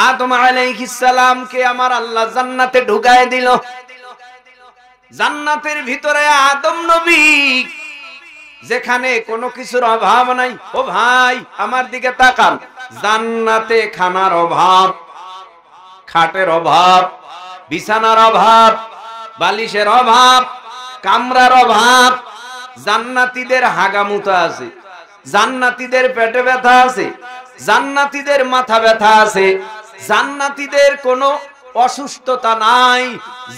আদম আলাইহিস সালামকে আমার আল্লাহ জান্নাতে ঢুকায় দিল। জান্নাতের ভিতরে আদম নবী, যেখানে কোনো কিছুর অভাব নাই। ও ভাই আমার দিকে তাকান, জান্নাতে খানার অভাব, খাটের অভাব, বিছানার অভাব, বালিশের অভাব, কামরার অভাব। জান্নাতীদের হাগামুতা আছে, জান্নাতীদের পেটে ব্যথা আছে, জান্নাতীদের মাথা ব্যথা আছে, জান্নাতীদের কোনো অসুস্থতা নাই।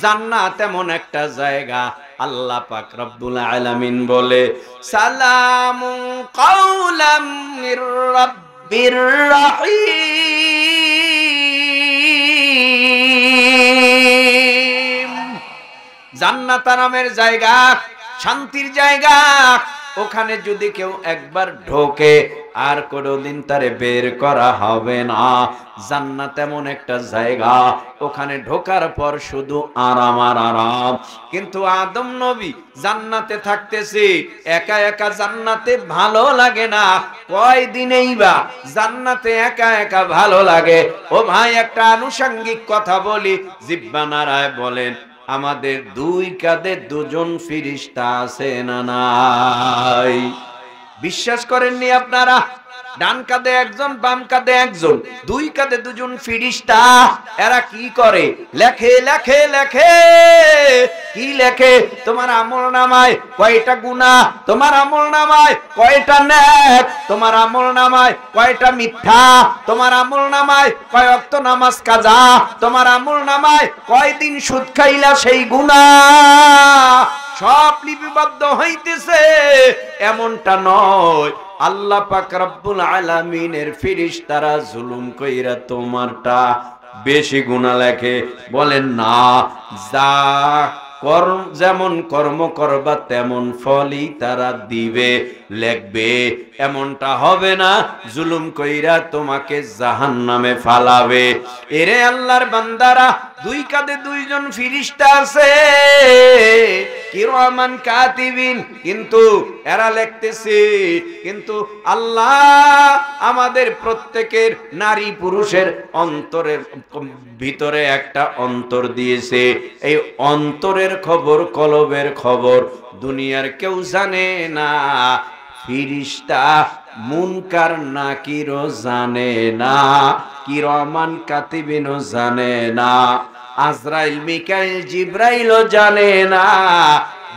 জান্নাত এমন একটা জায়গা, আল্লাহ পাক রব্বুল আলামিন বলে সালামুন কাওলাম মির রাব্বির রহিম। জান্নাত নামের জায়গা শান্তির জায়গা। ওখানে যদি কেউ একবার ঢোকে আর কোনোদিন তারে বের করা হবে না। জান্নাত এমন একটা জায়গা, ওখানে ঢোকার পর শুধু আরাম আর আরাম। কিন্তু আদম নবী জান্নাতে থাকতেছে একা একা, জান্নাতে ভালো লাগে না। কয়দিনেই বা জান্নাতে একা একা ভালো লাগে। ও ভাই একটা আনুষঙ্গিক কথা বলি, জিহ্বা নাড়ায় বলেন, আমাদের দুই কাঁধে দুজন ফেরেশতা আছে না নাই? বিশ্বাস করেননি আপনারা? ডান কাঁধে একজন, বাম কাঁধে একজন, দুই কাঁধে দুজন ফেরেশতা। এরা কি করে? লেখে লেখে লেখে। কি লেখে? তোমার আমলনামায় কয়টা গুনাহ, তোমার আমলনামায় কয়টা নেক, তোমার আমলনামায় কয়টা মিথ্যা, তোমার আমলনামায় কয় ওয়াক্ত নামাজ কাজা, তোমার আমলনামায় কয়দিন সুদ খাইলা সেই গুনাহ সব লিপিবদ্ধ হইতেছে। এমনটা নয়, আল্লাহ পাক রব্বুল আলামিনের ফেরেশতারা জুলুম কইরা তোমারটা বেশি গুনাহ লেখে। বলেন না, যা কর্ম, যেমন কর্ম করবা তেমন ফলই তারা দিবে, লিখবে। এমনটা হবে না জুলুম কইরা তোমাকে জাহান্নামে ফালাবে। এরে আল্লাহর বান্দারা, দুই কাঁধে দুইজন ফেরেশতা আছে, কিরামান কাতিবিন, কিন্তু এরা লিখতেছে। কিন্তু আল্লাহ আমাদের প্রত্যেকের নারী পুরুষের অন্তরের ভিতরে একটা অন্তর দিয়েছে। এই অন্তরের খবর, কলবের খবর দুনিয়ার কেউ জানে না। ফেরেশতা মুনকার নাকিরও জানে না, কিরামান কাতিবিনও জানে না, আজরাইল মিকাইল জিব্রাইলও জানে না,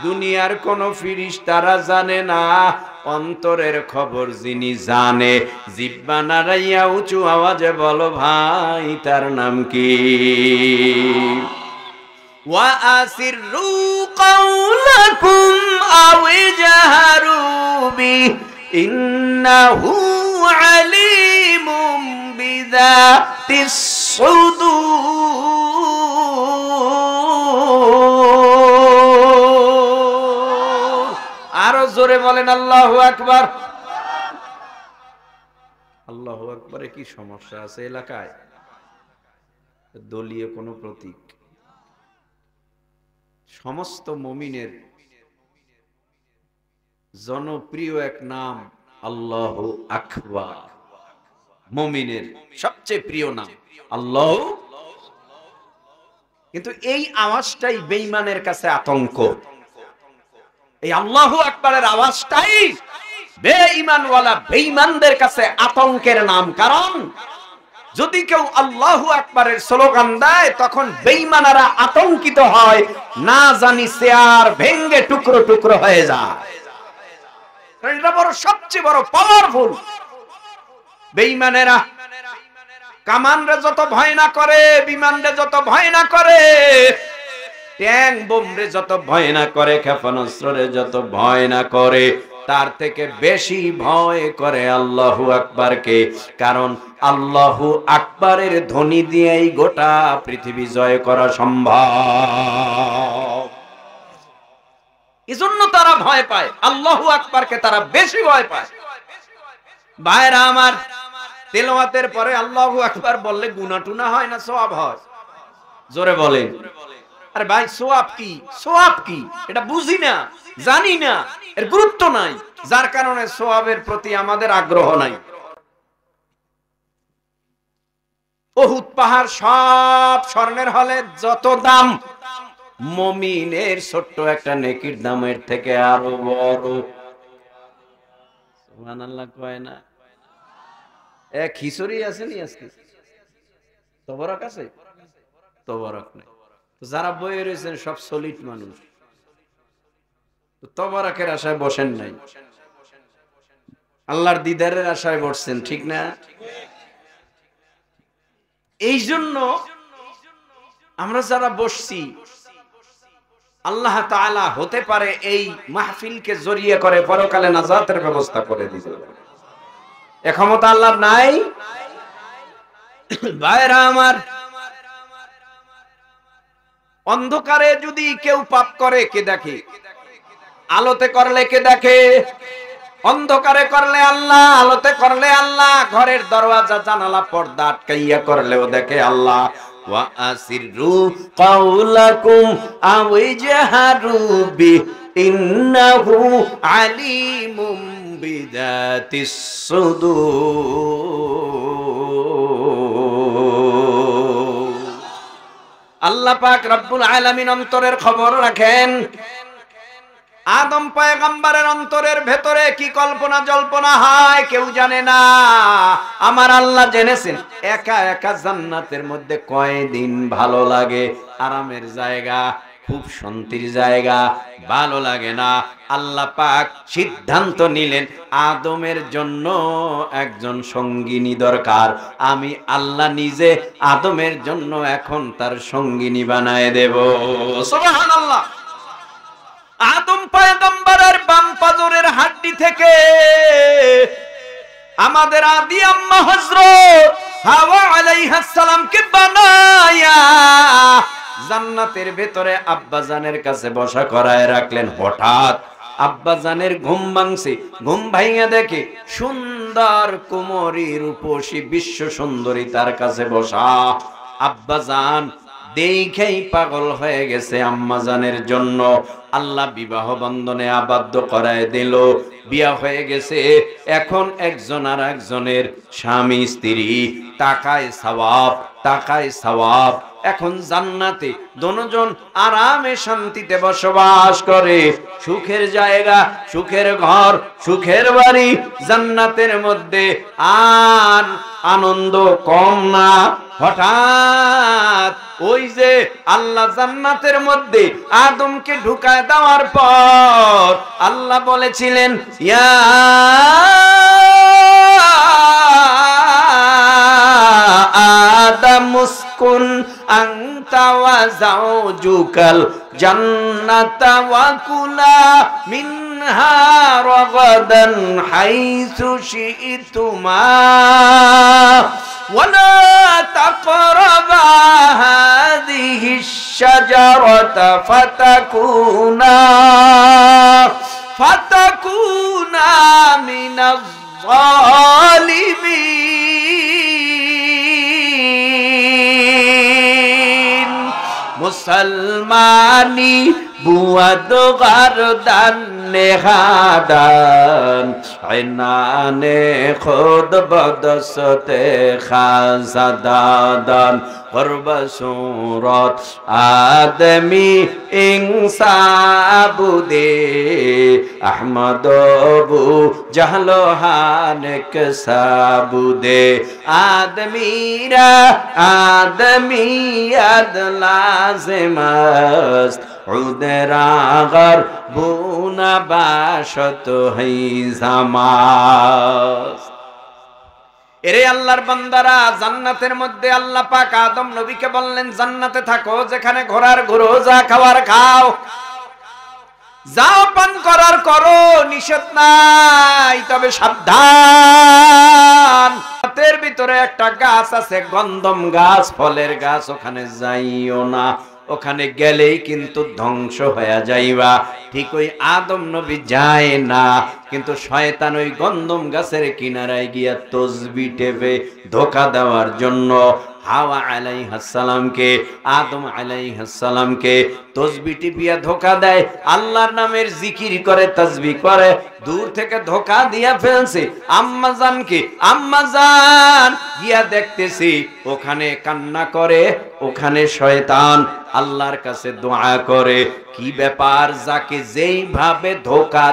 দুনিয়ার কোন ফেরেশতারা জানে না। অন্তরের খবর যিনি জানে, জিহ্বা নাড়াইয়া উঁচু আওয়াজে বলো ভাই, তার নাম কি? ওয়া আসিররু কাওলাকুম আও ইজহারু বি ইন্নাহু আলিমুম বিযাতিস সুদূর। আরো জোরে বলেন আল্লাহু আকবার। আল্লাহু আকবারে কি সমস্যা আছে এলাকায়? দলীয় কোন প্রতীক? সমস্ত মুমিনের জনপ্রিয় এক নাম আল্লাহু আকবার। মুমিনের সবচেয়ে প্রিয় নাম আল্লাহ। কিন্তু এই আওয়াজটাই বেঈমানের কাছে আতঙ্ক। এই আল্লাহু আকবারের আওয়াজটাই বেঈমানওয়ালা বেঈমানদের কাছে আতঙ্কের নাম। কারণ যদি কেউ আল্লাহু আকবারের স্লোগান দেয়, তখন বেঈমানেরা আতঙ্কিত হয়, না জানি চেয়ার ভেঙ্গে টুকরো টুকরো হয়ে যায়। এটা বড় সবচেয়ে বড় পাওয়ারফুল। বেঈমানেরা কামানরে যত ভয় না করে, বিমানরে যত ভয় না করে, ট্যাং বোমরে যত ভয় না করে, ক্ষেপণাস্ত্রে যত ভয় না করে, তার থেকে বেশি ভয় করে আল্লাহু আকবারকে। কারণ আল্লাহু আকবারের ধ্বনি দিয়েই গোটা পৃথিবী জয় করা সম্ভব। এজন্য তারা ভয় পায়, আল্লাহু আকবারকে তারা বেশি ভয় পায়। ভাইরা আমার, তেলাওয়াতের পরে আল্লাহু আকবার বললে গুনাহ টুনা হয় না, সওয়াব হয়? জোরে বলেন। আরে ভাই, সওয়াব কি? সওয়াব কি এটা বুঝি না, জানি না, এর গুরুত্ব নাই, যার কারণে সওয়াবের প্রতি আমাদের আগ্রহ নাই। উহুদ পাহাড় সব স্বর্ণের হলে যত দাম, মুমিনের ছোট্ট একটা নেকির দামের থেকে আরো বড়। সুবহানাল্লাহ কয় না? এক খিচুড়ি আছে নি আজকে? তবরক আছে? তবরক নেই। যারা বয়ে রয়েছেন সব সলিড মানুষ, তবরকের আশায় বসেন নাই, আল্লাহর দিদারের আশায় বসছেন, ঠিক না? এই জন্য আমরা যারা বসছি, আল্লাহ তাআলা হতে পারে এই মাহফিলকে জড়িয়ে করে পরকালে নাজাতের ব্যবস্থা করে দিতে। এ ক্ষমতা আল্লাহর নাই? ভাইরা আমার, অন্ধকারে যদি কেউ পাপ করে কে দেখে? আলোতে করলে কে দেখে? অন্ধকারে করলে আল্লাহ, আলোতে করলে আল্লাহ। ঘরের দরওয়াজা জানালা পর্দা আটকাইয়া করলেও দেখে আল্লাহ। ওয়া আসিরু কাওলাকুম আও ইজহারু বি ইন্নাহু আলিমুম বিযাতিস সুদূর। আল্লাহ পাক রব্বুল আলামিন অন্তরের খবর রাখেন। আদম পয়গম্বরের অন্তরের ভেতরে কি কল্পনা জল্পনা হয় কেউ জানে না, আমার আল্লাহ জেনেছেন। একা একা জান্নাতের মধ্যে কয়দিন ভালো লাগে, আরামের জায়গা, খুব শান্তির জায়গা, ভালো লাগে না। আল্লাহ পাক সিদ্ধান্ত নিলেন আদমের জন্য একজন সঙ্গিনী দরকার। আমি আল্লাহ নিজে আদমের জন্য এখন তার সঙ্গিনী বানায় দেব। সুবহানাল্লাহ। আদম পয়গম্বরের বাম পাজরের হাড্ডি থেকে আমাদের আদি আম্মা হযরত হাওয়া আলাইহিস সালামকে বানায়া জান্নাতের ভেতরে আব্বাজানের কাছে বসা করায় রাখলেন। হঠাৎ আব্বাজানের ঘুম ভাঙছে। ঘুম ভাঙিয়া দেখে সুন্দর কুমারী রূপসী বিশ্ব সুন্দরী তার কাছে বসা। আব্বাজান দেখেই পাগল হয়ে গেছে আম্মাজানের জন্য। আল্লাহ বিবাহ বন্ধনে আবদ্ধ করায় দিল। বিয়া হয়ে গেছে, এখন একজন আর একজনের স্বামী স্ত্রী। টাকায় সওয়াব, টাকায় সওয়াব। এখন জান্নাতে দুজন আরামে শান্তিতে বসবাস করে। সুখের জায়গা, সুখের ঘর, সুখের বাড়ি জান্নাতের মধ্যে। আর আনন্দ কম না। হঠাৎ ওই যে আল্লাহ জান্নাতের মধ্যে আদমকে ঢুকায় দেওয়ার পর আল্লাহ বলেছিলেন, ইয়া আদম উসকুন আনতা ওয়া যাওজুকাল জান্নাতা ওয়া কুলা মিনহা রাগাদান হাইসু শি'তুমা ولا تقربا هذه الشجرة فتكونا من الظالمين মুসলমানি বুয়াদ গারদান নেহাদান আইনানে খুদ বদসতে খাজাদান করবসুরত আদমি ইনসাবুদে আহমদ বু জাহলোহানক সাবুদে আদমিরা আদমিয়াদ লাজিমাস উদরাগর বুনা বাশত হই জামাস। এরে আল্লাহর বান্দারা, জান্নাতের মধ্যে আল্লাহ পাক আদম নবীকে বললেন, জান্নাতে থাকো, যেখানে ঘোরার ঘুরো, যা খাওয়ার খাও, যাও পান করার করো, নিষেধ নাই, তবে সাবধান। এর ভিতরে একটা গাছ আছে, গন্ধম গাছ, ফলের গাছ, ওখানে যাইও না, ওখানে গেলেই কিন্তু ধ্বংস হয়ে যাইবা। ঠিক ওই আদম নবী যায় না, কিন্তু শয়তান ওই গন্ধম গাছের কিনারায় গিয়া তসবি টেপে ধোকা দেওয়ার জন্য হাওয়া আলাইহিস সালামকে, আদম আলাইহিস সালামকে তাসবিহ টিপিয়া ধোঁকা দেয়, আল্লাহর নামের জিকির করে, তাসবিহ করে, দূর থেকে ধোঁকা দিয়া ফেলছে আম্মা জানকে। আম্মা জান গিয়া দেখতেছি ওখানে কান্না করে, ওখানে শয়তান আল্লাহর কাছে দোয়া করে। কি ব্যাপার? যাকে যেইভাবে ধোঁকা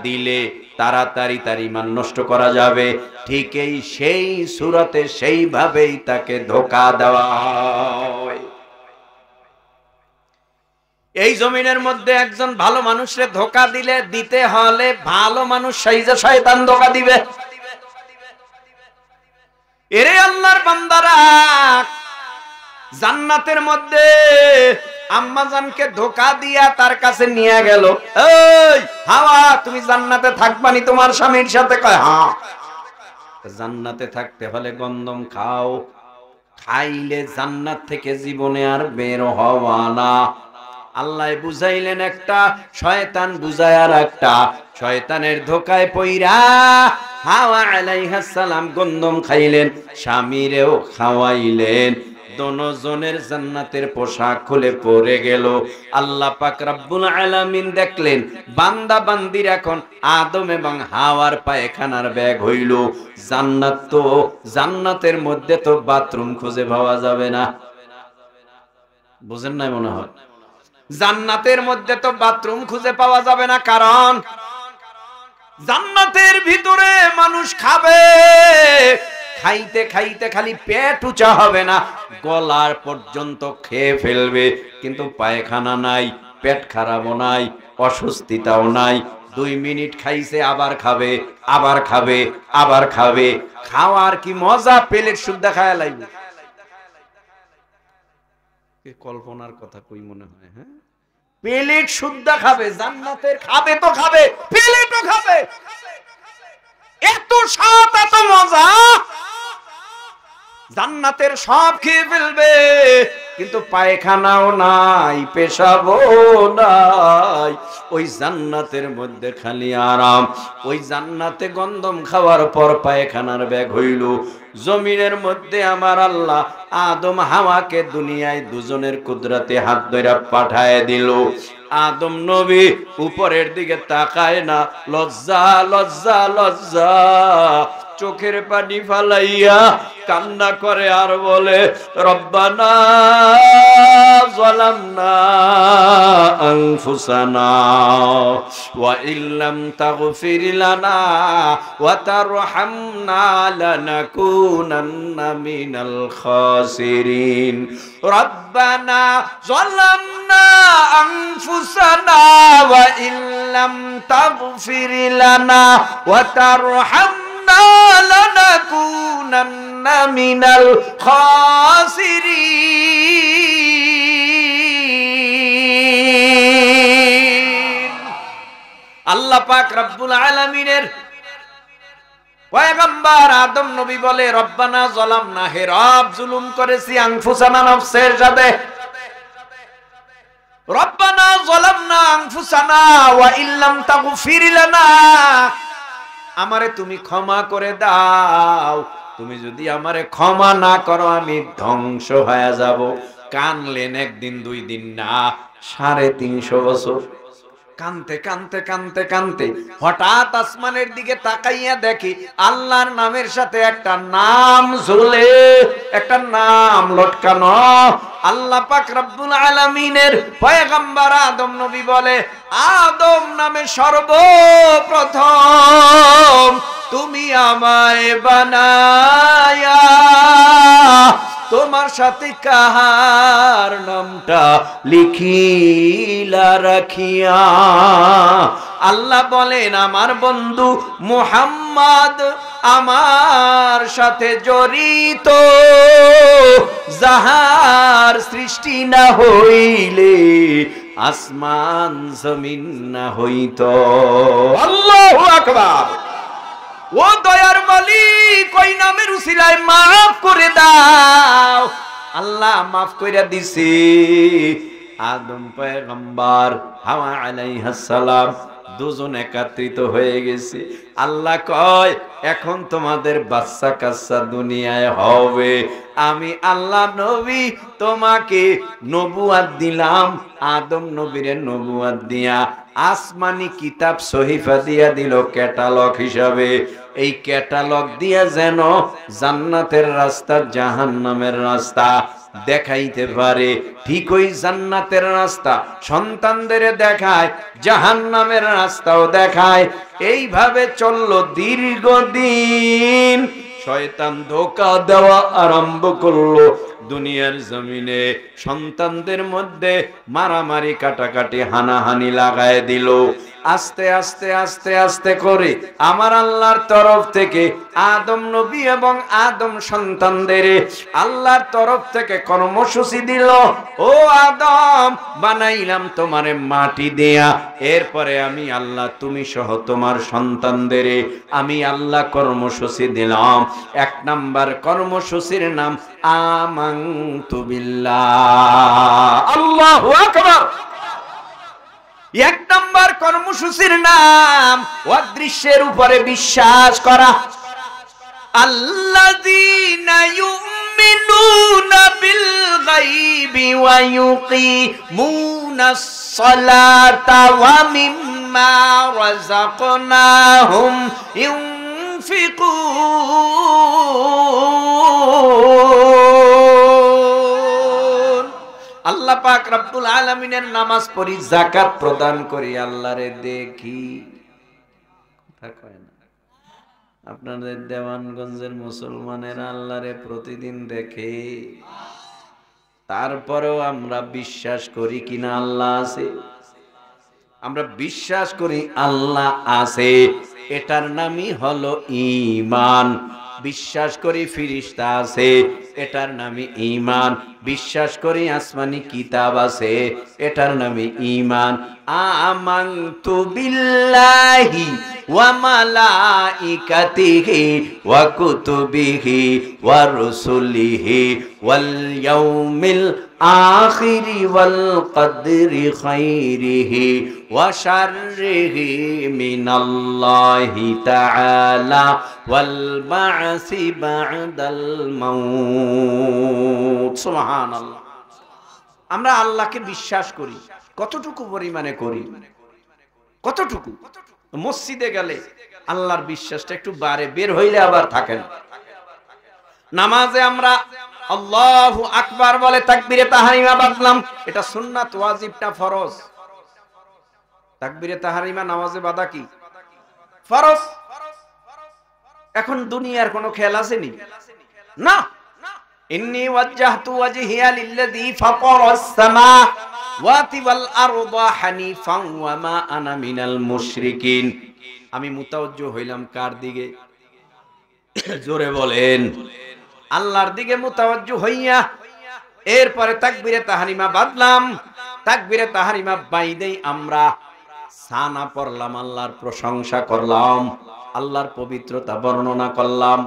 দিলে তাড়াতাড়ি তার ঈমান নষ্ট করা যাবে, ঠিক সেই সূরাতে সেইভাবেই তাকে ধোঁকা দেওয়া হয়। এই জমিনের মধ্যে একজন ভালো মানুষরে ধোঁকা দিতে হলে ভালো মানুষ সাইজা শয়তান ধোঁকা দিবে। এরে আল্লাহর বান্দারা, জান্নাতের মধ্যে আম্মাজানকে ধোঁকা দিয়া তার কাছে নিয়ে গেল। এই হাওয়া, তুমি জান্নাতে থাকবানি তোমার স্বামীর সাথে? কয় হ্যাঁ। জান্নাতে থাকতে হলে গন্ধম খাও, খাইলে জান্নাত থেকে জীবনে আর বের হওয়া না। আল্লাহ বুঝাইলেন একটা, শয়তান বুঝায় আর একটা। শয়তানের ধোঁকায় পইরা হাওয়া আলাইহিস সালাম গন্ধম খাইলেন, স্বামীরেও খাওয়াইলেন। দোনোজনের জান্নাতের পোশাক খুলে পড়ে গেল। আল্লাহ পাক রব্বুল আলামিন দেখলেন বান্দা বান্দির এখন আদম এবং হাওয়ার পায়খানার ব্যাগ হইল। জান্নাতের মধ্যে তো বাথরুম খুঁজে পাওয়া যাবে না। বুঝেন নাই মনে হয়? জান্নাতের মধ্যে তো বাথরুম খুঁজে পাওয়া যাবে না, কারণ জান্নাতের ভিতরে মানুষ খাবে, খাইতে খাইতে খালি পেট উঁচা হবে না, গলার পর্যন্ত খেয়ে ফেলবে, কিন্তু পায়খানা নাই, পেট খারাপও নাই, অস্বস্তিতাও নাই। 2 মিনিট খাইছে, আবার খাবে, আবার খাবে, আবার খাবে। খাওয়ার কি মজা! প্লেট শুদ্ধ খায়া লাগবে। কল্পনার কথা কই মনে হয়? হ্যাঁ, প্লেট শুদ্ধ খাবে, জান্নাতের খাবে তো খাবে, প্লেটও খাবে। এত স্বাদ, এত মজা, জান্নাতের সব খেয়ে ফেলবে, কিন্তু পায়খানাও নাই, পেশাবও নাই। ওই জান্নাতের মধ্যে খালি আরাম। ওই জান্নাতে গন্ধম খাওয়ার পর পায়খানার ব্যাগ হইল। জমিনের মধ্যে আমার আল্লাহ আদম হাওয়াকে দুনিয়ায় দুজনের কুদরতে হাত ধরে পাঠায় দিল। আদম নবী উপরের দিকে তাকায় না, লজ্জা লজ্জা লজ্জা, চোখের পানি ফালাইয়া কান্না করে আর বলে, রব্বানা যালামনা আনফুসানা ওয়া ইল্লাম তাগফির লানা ওয়া তারহামনা লানাকুনান্না মিনাল খাসিরিন। রব্বানা যালামনা আনফুসানা ওয়া ইল্লাম তাগফির লানা ওয়া তারহামনা লানাকুনান্না মিনাল খাসিরিন। আল্লাহ পাক রব্বুল আলামিনের পয়গম্বর আদম নবী বলে, রব্বানা যালামনা, হে রব জুলুম করেছি আনফুসানা, নফসের সাথে। রব্বানা যালামনা আনফুসানা ওয়া ইল্লাম তাগফির লানা, আমারে তুমি ক্ষমা করে দাও, তুমি যদি আমারে ক্ষমা না করো আমি ধ্বংস হয়ে যাব। কানলেন একদিন 2 দিন না, 350 বছর কানতে কানতে কানতে কানতে হঠাৎ আসমানের দিকে তাকাইয়া দেখি আল্লাহর নামের সাথে একটা নাম ঝুলে, একটা নাম লটকানো। আল্লাহ পাক রব্বুল আলামিনের পয়গম্বর আদম নবী বলে, আদম নামে সর্বপ্রথম তুমি আমায় বানায়া তোমার সাথে কাহার নামটা লিখিলা রাখিয়া। আল্লাহ বলেন, আমার বন্ধু মুহাম্মদ আমার সাথে জড়িত, যাহার সৃষ্টি না হইলে আসমান জমিন না হইত। আল্লাহু আকবার। ও দয়ার মালিক, ওই নামের উসিলায় মাফ করে দাও। আল্লাহ মাফ কইরা দিছে। আদম পয়গম্বর, হাওয়া আলাইহিস সালাম দুজন একত্রিত হয়ে গেছে। আল্লাহ কয় এখন তোমাদের বাচ্চা কাচ্চা দুনিয়ায় হবে। আমি আল্লাহ নবী তোমাকে নবুয়াত দিলাম, আদম নবীরে নবুয়াত দিয়া আসমানি কিতাব সহিফা দিয়া দিল ক্যাটালগ হিসাবে। এই ক্যাটালগ দিয়া যেন জান্নাতের রাস্তা জাহান্নামের রাস্তা দেখাইতে পারে। ঠিক ওই জান্নাতের রাস্তা সন্তানদের দেখায়, জাহান্নামের রাস্তাও দেখায়। এইভাবে চললো দীর্ঘদিন। শয়তান ধোঁকা দেওয়া আরম্ভ করলো দুনিয়ার জমিনে। সন্তানদের মধ্যে মারামারি কাটাকাটি হানাহানি লাগায় দিল। আস্তে আস্তে আস্তে আস্তে করে আমার আল্লাহর তরফ থেকে আদম নবী এবং আদম সন্তানদের আল্লাহর তরফ থেকে কর্মসূচি দিল, ও আদম বানাইলাম তোমারে মাটি দেয়া, এরপরে আমি আল্লাহ তুমি সহ তোমার সন্তানদের আমি আল্লাহ কর্মসূচি দিলাম। এক নাম্বার কর্মসূচির নাম আমানতু বিল্লাহ। আল্লাহু আকবার। এক নম্বর কর্মসূচির নাম অদৃশ্যের উপরে বিশ্বাস করা। আল্লাযীনা ইউমিনুনা বিল গায়বি ওয়া ইউকিমুনাস সালাতা ওয়া মিম্মা রাযাকনাহুম ইউনফিকুন। আল্লাহ পাক রব্বুল আলামিনের নামাজ পড়ি, যাকাত প্রদান করি, আল্লাহরে দেখি। কথা কয় না আপনাদের দেওয়ানগঞ্জের মুসলমানেরা আল্লাহরে প্রতিদিন দেখে। তারপরেও আমরা বিশ্বাস করি কিনা আল্লাহ আছে? আমরা বিশ্বাস করি আল্লাহ আছে, এটার নামই হলো ঈমান। বিশ্বাস করি ফেরেশতা আছে, এটার নামই ঈমান। বিশ্বাস করি আসমানি কিতাব আছে, এটার নামই ঈমান। আমানতু বিল্লাহি ওয়া মালাইকাতিহি ওয়া কুতুবিহি ওয়া রুসুলিহি ওয়াল ইয়াউমিল আখিরি ওয়াল কদরি খাইরিহি ওয়া শাররিহি মিনাল্লাহি তাআলা ওয়াল বা'সি বা'দাল মাউত। সুবহানাল্লাহ। আমরা আল্লাহকে বিশ্বাস করি, কতটুকু পরিমাণে করি? কতটুকু? মসজিদে গেলে আল্লাহর বিশ্বাসটা একটু বাড়ে, বের হইলে আবার থাকে না। নামাজে আমরা আল্লাহু আকবার বলে তাকবীরে তাহরিমা বাঁধলাম, এটা সুন্নাত, ওয়াজিব না ফরজ? তাকবীরে তাহরিমা নামাজে বাঁধা কি? ফরজ। এখন দুনিয়ার কোনো খেয়াল আসেনি? না। ইন্নী ওয়াজ্জাহতু ওয়াজহিয়া লিল্লাযী ফাতারাস সামাওয়াতি ওয়াল আরদা হানিফান ওয়া মা আনা মিনাল মুশরিকিন। আমি মুতাওয়াজ্জিহ হইলাম কার দিকে? জোরে বলেন। আল্লাহর দিকে মুতাওয়াজ্জিহ হইয়া এরপরে তাকবীরে তাহরিমা বাঁধলাম। তাকবীরে তাহরিমা বাইদেই আমরা সানা পড়লাম, আল্লাহর প্রশংসা করলাম, আল্লাহর পবিত্রতা বর্ণনা করলাম।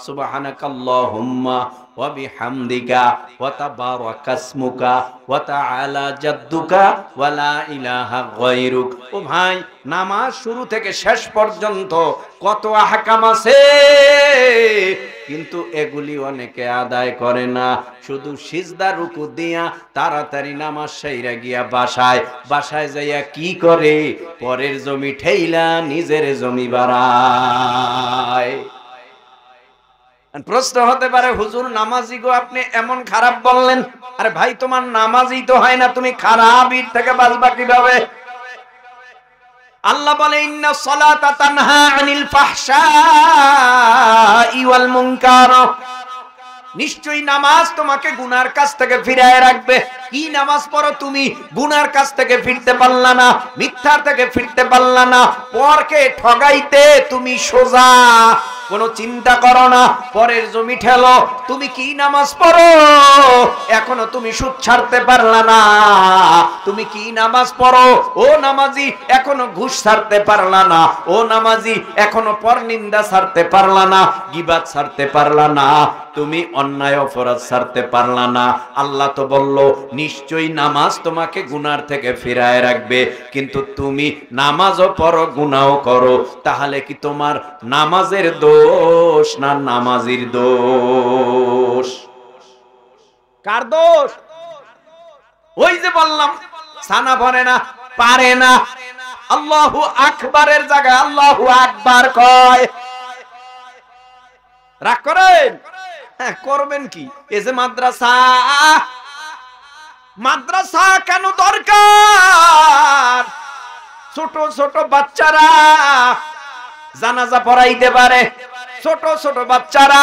সুবহানাকাল্লাহুম্মা ওয়া বিহামদিকা ওয়া তাবারাকাসমুকা ওয়া তাআলা জাদ্দুকা ওয়া লা ইলাহা গায়রুক। ও ভাই, নামাজ শুরু থেকে শেষ পর্যন্ত কত আহকাম আছে, কিন্তু এগুলি অনেকে আদায় করে না। শুধু সিজদা রুকু দিয়া তাড়াতাড়ি নামাজ সাইরা গিয়া বাসায় যাইয়া কি করে? পরের জমি ঠেইলা নিজের জমি বাড়ায়। প্রশ্ন হতে পারে, হুজুর নামাজি গো আপনি এমন খারাপ বললেন। আরে ভাই, তোমার নামাজই তো হয় না, তুমি খারাপের থেকে বাঁচবা কিভাবে? আল্লাহ বলে ইন্না সলাতা তানহা আনিল ফাহশাই ওয়াল মুনকার। নিশ্চয়ই নামাজ তোমাকে গুনার কাছ থেকে ফিরায় রাখবে। কি নামাজ পড়ো তুমি? গুনার কাছ থেকে ফিরতে পারলা না, মিথ্যার থেকে ফিরতে পারলা না, পরকে ঠগাইতে তুমি সোজা, কোনো চিন্তা করো না, পরের জমি ঠেলো। তুমি কি নামাজ পড়ো, এখনো তুমি সুদ ছাড়তে পারলা না। তুমি কি নামাজ পড়ো ও নামাজি, এখনো ঘুষ ছাড়তে পারলা না। ও নামাজি, এখনো পরনিন্দা ছাড়তে পারলা না, গীবাত ছাড়তে পারলা না, তুমি অন্যায় অপরাধ ছাড়তে পারলা না। আল্লাহ তো বলল নিশ্চয়ই নামাজ তোমাকে গুনার থেকে ফিরায় রাখবে, কিন্তু তুমি নামাজও পড়ো গুনাও করো। তাহলে কি তোমার নামাজের দোষ না নামাজির দোষ? কার দোষ? ওই যে বললাম সানা ভরে না, পারে না। আল্লাহু আকবারের জায়গায় আল্লাহু আকবার কয়। রাগ করেন? হ্যাঁ, করবেন কি? এই যে মাদ্রাসা, মাদ্রাসা কেন দরকার? ছোট ছোট বাচ্চারা জানাজা পড়াইতে পারে, ছোট ছোট বাচ্চারা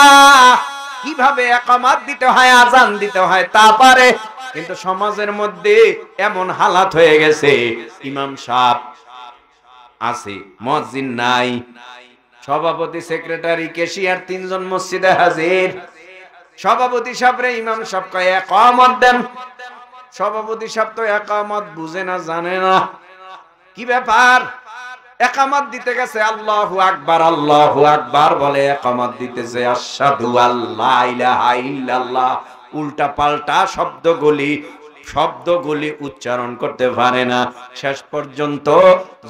কিভাবে ইকামত দিতে হয়, আজান দিতে হয় তা পারে। কিন্তু সমাজের মধ্যে এমন হালাত হয়ে গেছে, ইমাম সাহেব আছে, মুয়াজ্জিন নাই, সভাপতি, সেক্রেটারি, ক্যাশিয়ার তিনজন মসজিদে হাজির। সভাপতি সাহেবরে ইমাম সাহেব কয় ইকামত দেন। সভাপতি সাহেব তো ইকামত বুঝে না, জানে না। কি ব্যাপার? ইকামত দিতে গেছে, আল্লাহু আকবার আল্লাহু আকবার বলে ইকামত দিতেছে, আশহাদু আল্লা ইলাহা ইল্লাল্লাহ উল্টা পাল্টা শব্দগুলি উচ্চারণ করতে পারে না। শেষ পর্যন্ত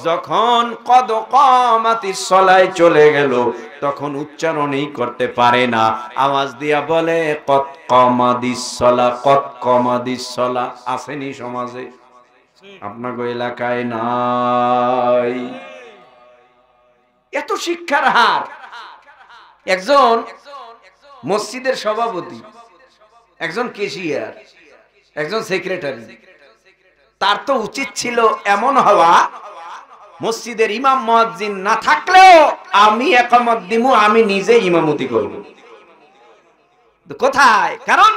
যখন কদ কামাতিস সালায় চলে গেল, তখন উচ্চারণই করতে পারে না, আওয়াজ দিয়া বলে কদ কামাদিস সালাহ, কদ কামাদিস সালাহ। আসেনি সমাজে? আপনাদের এলাকায় নাই? এত শিক্ষার হার। একজন মসজিদের সভাপতি, একজন ক্যাশিয়ার, একজন সেক্রেটারি, তার তো উচিত ছিল এমন হওয়া, মসজিদের ইমাম মুয়াজ্জিন না থাকলেও আমি ইকামত দিমু, আমি নিজে ইমামতি করব। কোথায়? কারণ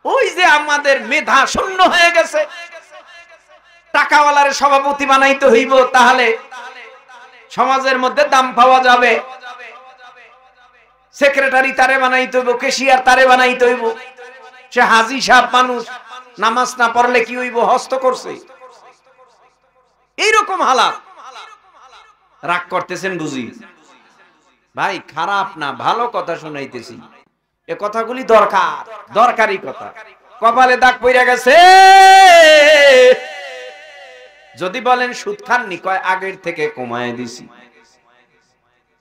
ওই যে আমাদের মেধা শূন্য হয়ে গেছে। টাকাওয়ালারে সভাপতি বানাইতে হইব, তাহলে সমাজের মধ্যে দাম পাওয়া যাবে। সেক্রেটারি তারে বানাইতে হইব, ক্যাশিয়ার তারে বানাইতে হইব। সে হাজি সাহেব মানুষ, নামাজ না পড়লে কি হইব? হস্ত করছে। এইরকম হালাত। রাগ করতেছেন বুঝি? ভাই খারাপ না, ভালো কথা শুনাইতেছি। এ কথাগুলি দরকারি কথা। কপালে দাগ পইরা গেছে। যদি বলেন সুদ খাননি, কয় আগের থেকে কমায় দিছি।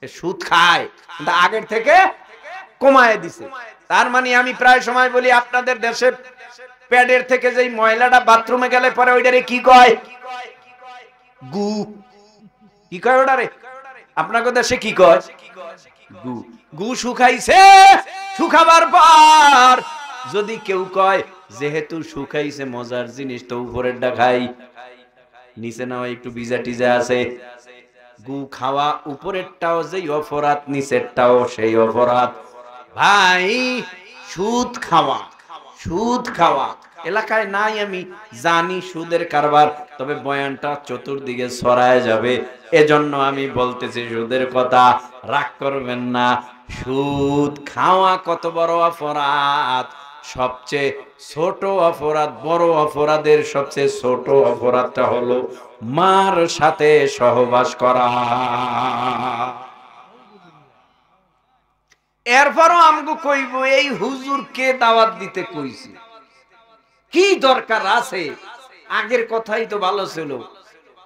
সুদ খায় কিন্তু আগের থেকে কমায় দিছে। তার মানে আমি প্রায় সময় বলি, আপনাদের দেশে প্যাডের থেকে যেই ময়লাটা বাথরুমে গেলে পরে ওইটারে কি কয়? গু। কি কয় ওটারে? আপনাদের দেশে কি কয়? গু। গু শুকাইছে, শুকাবার পর যদি কেউ কয় যেহেতু শুকাইছে মজার জিনিস, তো উপরেরটা খাই, নিচে না একটু ভিজা টিজা আছে। গু খাওয়া উপরেরটাও যেই অপরাধ, নিচেরটাও সেই অপরাধ। ভাই সুদ খাওয়া এলাকায় নাই, আমি জানি সুদের কারবার, তবে বয়ানটা চতুর্দিকে ছড়ায় যাবে, এজন্য আমি বলতেছি সুদের কথা। রাগ করবেন না। সুদ খাওয়া কত বড় অপরাধ! সবচেয়ে ছোট অপরাধ, বড় অপরাধের সবচেয়ে ছোট অপরাধটা হলো মার সাথে সহবাস করা। এরপরও আমগো কইব এই হুজুরকে দাওয়াত দিতে কইছি, কি দরকার আছে? আগের কথাই তো ভালো ছিল,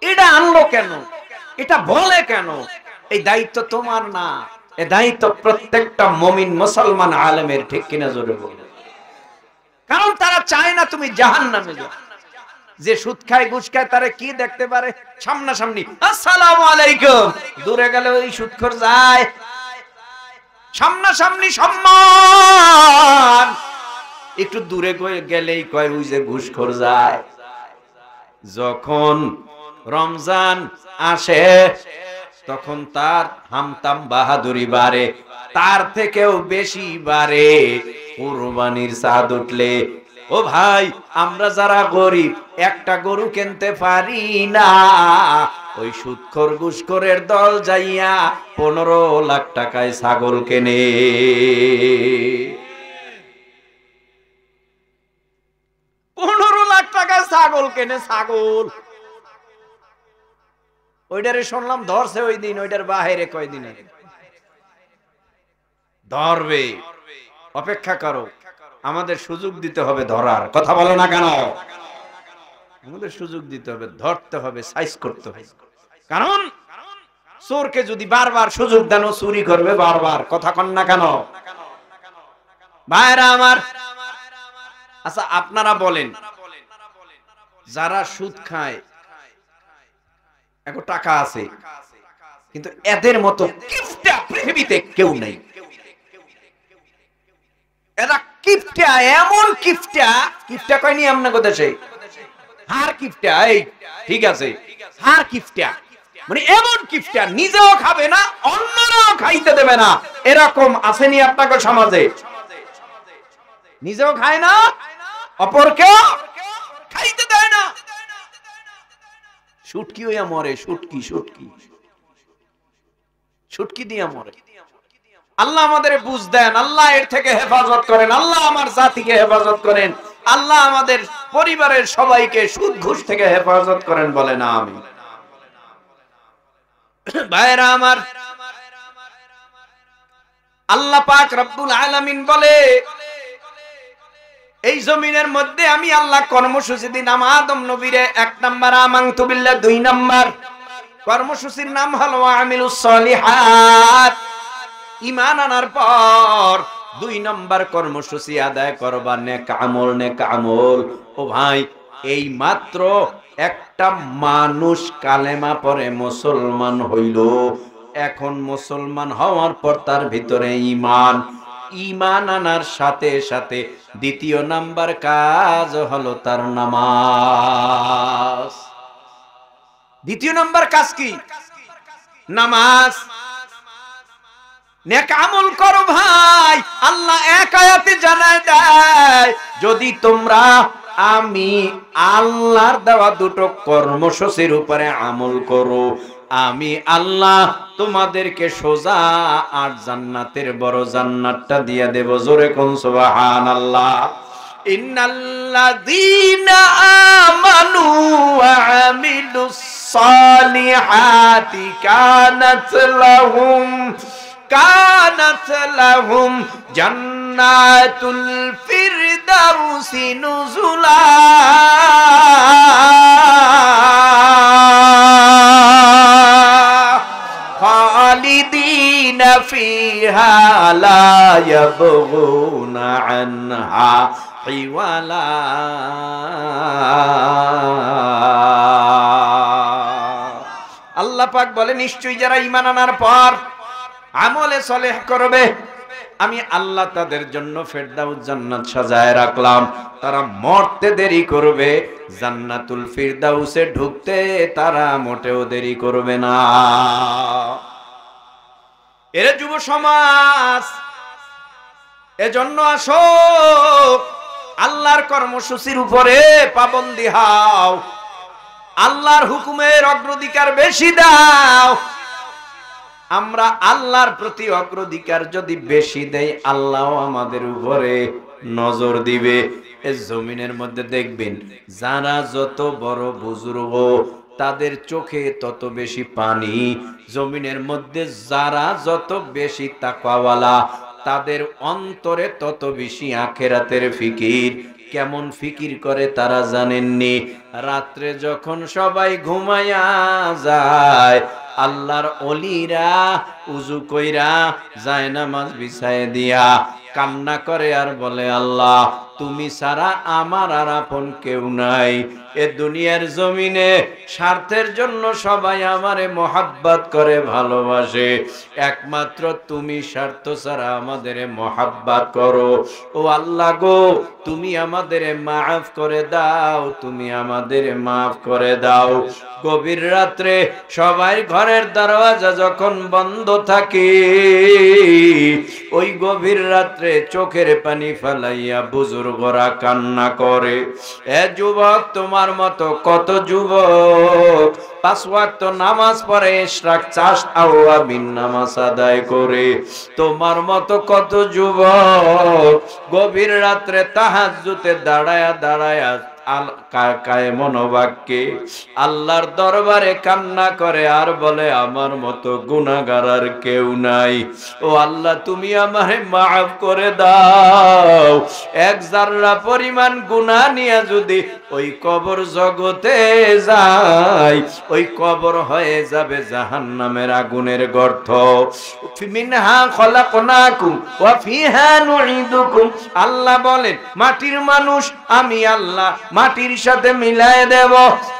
এটা আনলো কেন? এটা বলে কেন? এই দায়িত্ব তোমার না, এই দায়িত্ব প্রত্যেকটা মুমিন মুসলমান আলেমের। ঠিক কিনা জোরে বলো? কারণ তারা চায় না তুমি জাহান্নামে যাও। যে সুদ খায় ঘুষ খায় তারা কি দেখতে পারে? সামনাসামনি আসসালামু আলাইকুম, দূরে গেলে ওই সুদখোর যায়। সামনাসামনি সম্মান, একটু দূরে গেলেই কয় ওই যে ঘুষখোর যায়। যখন রমজান আসে তখন তার হামতাম বাহাদুরি বাড়ে, তার থেকেও বেশি বাড়ে কুরবানির চাঁদ উঠলে। ও ভাই, আমরা যারা গরিব একটা গরু কিনতে পারি না, ওই সুদখোর ঘুষখোরের দল যাইয়া 15 লাখ টাকায় ছাগল কেনে। 15 লাখ টাকায় ছাগল কেনে, ছাগল। ওইটারে শুনলাম ধরছে ওই দিন, ওইটার বাহিরে কয়দিন আগে। ধরবে, অপেক্ষা করো, আমাদের সুযোগ দিতে হবে ধরার। কথা বলো না কেন? আমাদের সুযোগ দিতে হবে, ধরতে হবে, সাইজ করতে হবে। কারণ চোরকে যদি বারবার সুযোগ দেন চুরি করবে বারবার। কথা কন না কেন ভাইরা আমার? আচ্ছা আপনারা বলেন, যারা সুদ খায়, এখন টাকা আছে, কিন্তু এদের মতো কিফটা পৃথিবীতে কেউ নেই। এরা কিফটা, এমন কিফটা, কিফটা কয়নি আপনাকে দেশে? হার কিফটা। এই ঠিক আছে, হার কিফটা মানে এমন কিফটা, নিজেও খাবে না, অন্যরাও খাইতে দেবে না। এরকম আসেনি আপনাকে সমাজে? নিজেও খায় না, অপরকেও খাইতে দেয় না। শুটকি হইয়া মরে, শুটকি শুটকি শুটকি দিয়া মরে। আল্লাহ আমাদের বুঝ দেন, আল্লাহ এর থেকে হেফাজত করেন, আল্লাহ আমার জাতিকে হেফাজত করেন, আল্লাহ আমাদের পরিবারের সবাইকে সুদ ঘুষ থেকে হেফাজত করেন, বলেন আমিন। ভাইরা আমার, আল্লাহ পাক রব্বুল আলামিন বলে, এই জমিনের মধ্যে আমি আল্লাহ কর্মসূচি দিলাম আদম নবীরে। 1 নাম্বার আমানতু বিল্লাহ, 2 নাম্বার কর্মসূচির নাম হলো আমিলুস সলিহাত। ঈমান আনার পর 2 নাম্বার কর্মসূচি আদায় করবা নেক আমল, নেক আমল। ও ভাই, এই মাত্র একটা মানুষ কালেমা পড়ে মুসলমান হইল। এখন মুসলমান হওয়ার পর তার ভিতরে ঈমান, ঈমান আনার সাথে সাথে 2 নাম্বার কাজ হলো তার নামাজ। 2 নাম্বার কাজ কি? নামাজ। নেক আমল করো ভাই। আল্লাহ এক আয়াতে জানায় দেয়, যদি তোমরা আমি আল্লাহর দেওয়া 2 কর্মসূচির উপরে আমল করো, আমি আল্লাহ তোমাদেরকে সোজা 8 জান্নাতের বড় জান্নাতটা দিয়ে দেব। জোরে কোন সুবহানাল্লাহ। ইন্নাল্লাযীনা আমানু ওয়া আমিলুস সালিহাতি কানাত লাহুম জান্নাতুল ফিরদাউসি নুজুলা। খালিদিনা ফিহা লা ইয়াবগুনা আনহা হিওয়ালা। আল্লাহ পাক বলে, নিশ্চয়ই যারা ঈমান আনার পর আমলে সলেহ করবে, আমি আল্লাহ তাদের জন্য ফেরদাউস জান্নাত সাজায় রাখলাম। তারা মরতে দেরি করবে, জান্নাতুল ফিরদাউসে ঢুকতে তারা মোটেও দেরি করবে না। এর যুব সমাজ, এজন্য আসো আল্লাহর কর্মসূচির উপরে পাবন্দী হও, আল্লাহর হুকুমের অগ্রাধিকার বেশি দাও। আমরা আল্লাহর প্রতি অগ্রাধিকার যদি বেশি দেই, আল্লাহ আমাদের উপরে নজর দিবে। এই জমিনের মধ্যে দেখবেন, যারা যত বড় বুজুর্গ তাদের চোখে তত বেশি পানি। জমিনের মধ্যে যারা যত বেশি তাকওয়াওয়ালা তাদের অন্তরে তত বেশি আখিরাতের ফিকির। কেমন ফিকির করে তারা জানেননি? রাত্রে যখন সবাই ঘুমায়া যায়, আল্লাহর ওলিরা উযু কইরা যায় নামাজ বিছায় দিয়া কান্না করে আর বলে, আল্লাহ তুমি ছাড়া আমার আর আপন কেউ নাই। এ দুনিয়ার জমিনে স্বার্থের জন্য সবাই আমারে মোহাব্বত করে ভালোবাসে, একমাত্র তুমি স্বার্থ ছাড়া আমাদের মোহাব্বত করো। ও আল্লাহ গো, তুমি আমাদের মাফ করে দাও, তুমি আমাদের মাফ করে দাও। গভীর রাত্রে সবাই ঘরের দরওয়াজা যখন বন্ধ থাকে, ওই গভীর রাত্রে চোখের পানি ফেলাইয়া বুজুর্গরা কান্না করে। এ যুবক, তোমার মতো কত যুবক 5 ওয়াক্ত নামাজ পড়ে, ইশরাক চাষ আওয়াবিন নামাজ আদায় করে। তোমার মতো কত যুবক গভীর রাত্রে তাহাজ্জুদে দাঁড়ায়া দাঁড়ায়া মনোবাক্যে আল্লাহর দরবারে কান্না করে আর বলে, আমার মতো গুনাহগার আর কেউ নাই। ও আল্লাহ, তুমি আমারে মাফ করে দাও। এক জাররা পরিমাণ গুনাহ নিয়ে যদি ওই কবর জগতে যায়, ওই কবর হয়ে যাবে জাহান্নামের আগুনের গর্ত। মিনহা খলাকনাকুম ওয়া ফিহা নুঈদুকুম। আল্লাহ বলেন, মাটির মানুষ আমি আল্লাহ মাটির সাথে মিলায়ে দেব,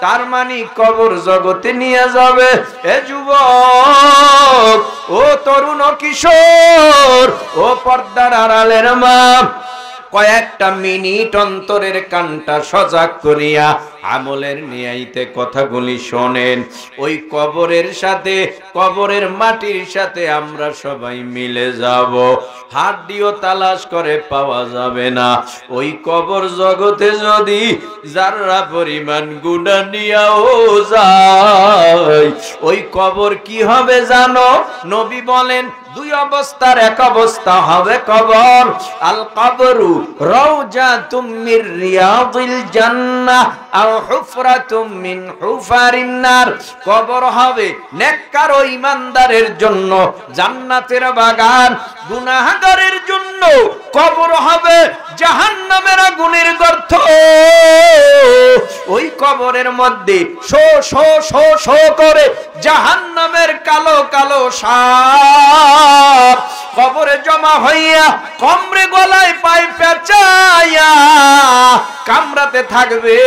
তার মানে কবর জগতে নিয়ে যাবে। এ যুবক, ও তরুণ কিশোর, ও পর্দার আড়ালের মা, কয়েকটা মিনিট অন্তরের কানটা সজাগ করিয়া আমলের নিয়াইতে কথাগুলি শোনেন। ওই কবরের সাথে, কবরের মাটির সাথে আমরা সবাই মিলে যাব। হাড্ডিও তালাশ করে পাওয়া যাবে না। ওই কবর জগতে যদি যারা পরিমাণ গুনাহ নিয়াও যায়, ওই কবর কি হবে জানো? নবী বলেন, 2 অবস্থার এক অবস্থা হবে কবর। আল কবরু রাউজাতুম মির রিয়াদিল জান্নাহ আও হুফরাতুম মিন হুফারিন নার। কবর হবে নেককার ও ঈমানদারের জন্য জান্নাতের বাগান, গুনাহগারের জন্য কবর হবে জাহান্নামের আগুনের গর্ত। ওই কবরের মধ্যে শো শো শো শো করে জাহান্নামের কালো কালো সাপ কবরে জমা হইয়া কমরে গলায় পায় পেঁচাইয়া কামড়াতে থাকবে,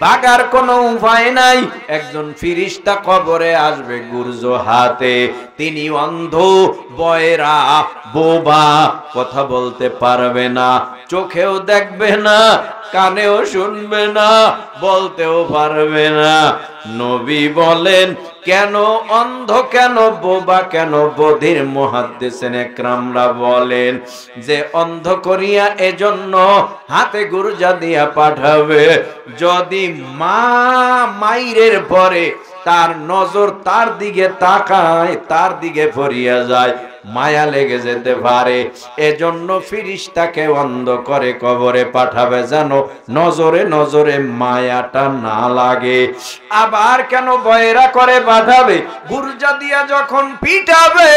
ভাগার কোনো উপায় নাই। একজন ফিরিস্তা কবরে আসবে গুরজ হাতে। তিনি অন্ধ, বয়রা, বোবা, কথা বলতে পারবে না, চোখেও দেখবে না, কানেও শুনবে না, বলতেও পারবে না। নবী বলেন, কেন অন্ধ, কেন বোবা, কেন বধির? মুহাদ্দিসিন একরামরা বলেন যে অন্ধ করিয়া এজন্য হাতে গুরজা দিয়া পাঠাবে, যদি মা মাইরের পরে তার নজর তার দিকে তাকায়, তার দিকে পড়িয়া যায়, মায়া লেগে যেতে পারে। এজন্য ফিরিস্তাকে অন্ধ করে কবরে পাঠাবে, যেন নজরে নজরে মায়াটা না লাগে। আবার কেন বয়রা করে পাঠাবে? গুরজা দিয়া যখন পিটাবে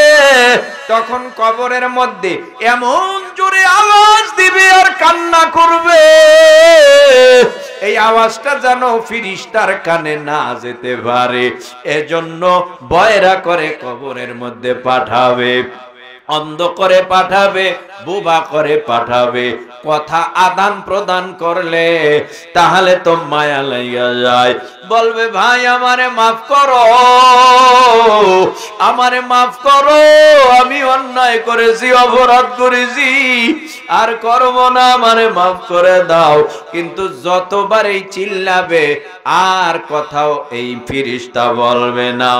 তখন কবরের মধ্যে এমন জোরে আওয়াজ দিবে আর কান্না করবে, এই আওয়াজটা যেন ফিরিস্তার কানে না যেতে পারে। এজন্য বয়রা করে কবরের মধ্যে পাঠাবে, অন্ধ করে পাঠাবে, বোবা করে পাঠাবে। কথা আদান প্রদান করলে তাহলে তো মায়া লাইয়া যায়। বলবে, ভাই আমারে মাফ করো, আমারে মাফ করো, আমি অন্যায় করেছি, অপরাধ করেছি, আর করব না, আমারে মাফ করে দাও। কিন্তু যতবার এই চিল্লাবে আর কথাও এই ফিরিস্তা বলবে না।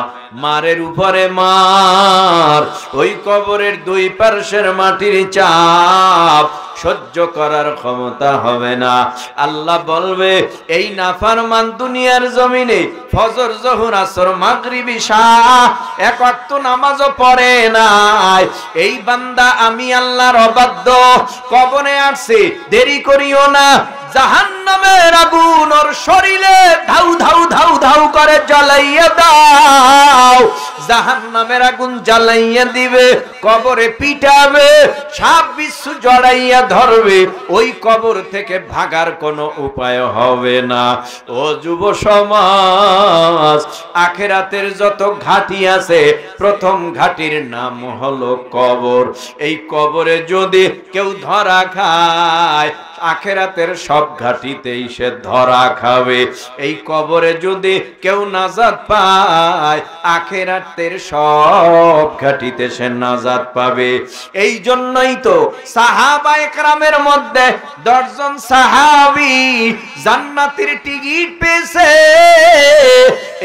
মারের উপরে মার, ওই কবরের 2 পার্শ্বের মাটির চাপ সহ্য করার ক্ষমতা হবে না। আল্লাহ বলবে, এই নাফরমান দুনিয়ার জমিনে ফজর, জোহর, আসর, মাগরিব, ইশা 1 ওয়াক্ত নামাজও পড়ে নাই, এই বান্দা আমি আল্লাহর অবাধ্য, কবরে আসছে, দেরি করিও না, জাহান্নামের আগুন ওর শরীরে ধাউ ধাউ ধাউ ধাউ করে জ্বালাইয়া দাও। জাহান্নামের আগুন জ্বালাইয়া দিবে, কবরে পিটাবে, সাপ বিচ্ছু জড়াইয়া ধরবে, ওই কবর থেকে ভাগার কোনো উপায় হবে না। ও যুব সমাজ, আখিরাতের যত ঘাটি আছে, প্রথম ঘাটির নাম হলো কবর। এই কবরে যদি কেউ ধরা খায়, আখিরাতের সব ঘাটি ঘাটিতেই সে ধরা খাবে। এই কবরে যদি কেউ নাজাত পায়, আখিরাতের সব ঘাটিতে সে নাজাত পাবে। এই জন্যই তো সাহাবায়ে কেরামের মধ্যে 10 জন সাহাবী জান্নাতের টিকিট পেয়েছে।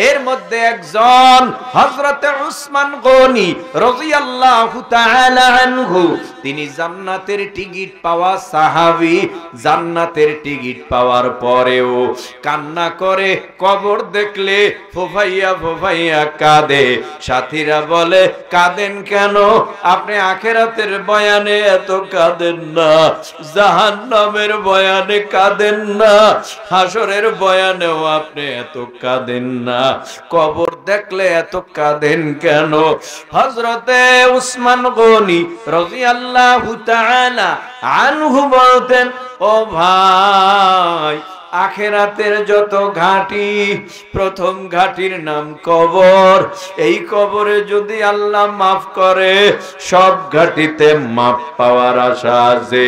এর মধ্যে একজন হযরতে উসমান গনি রাদিয়াল্লাহু তাআলা আনহু, তিনি জান্নাতের টিকিট পাওয়া সাহাবী। জান্নাতের টিকিট পাওয়ার পরেও কান্না করে, কবর দেখলে ফুফাইয়া ফুফাইয়া কাঁদে। সাথীরা বলে, কাঁদেন কেন? আপনি আখিরাতের বয়ানে এত কাঁদেন না, জাহান্নামের বয়ানে কাঁদেন না, হাসরের বয়ানেও আপনি এত কাঁদেন না, কবর দেখলে এত কাঁদেন কেন? হযরতে উসমান গনি রাদিয়াল্লাহু তাআলা আনহু বলতেন, ও ভাই, আখিরাতের যত ঘাটি, প্রথম ঘাটির নাম কবর। এই কবরে যদি আল্লাহ মাফ করে, সব ঘাটিতে মাফ পাওয়ার আশা আছে।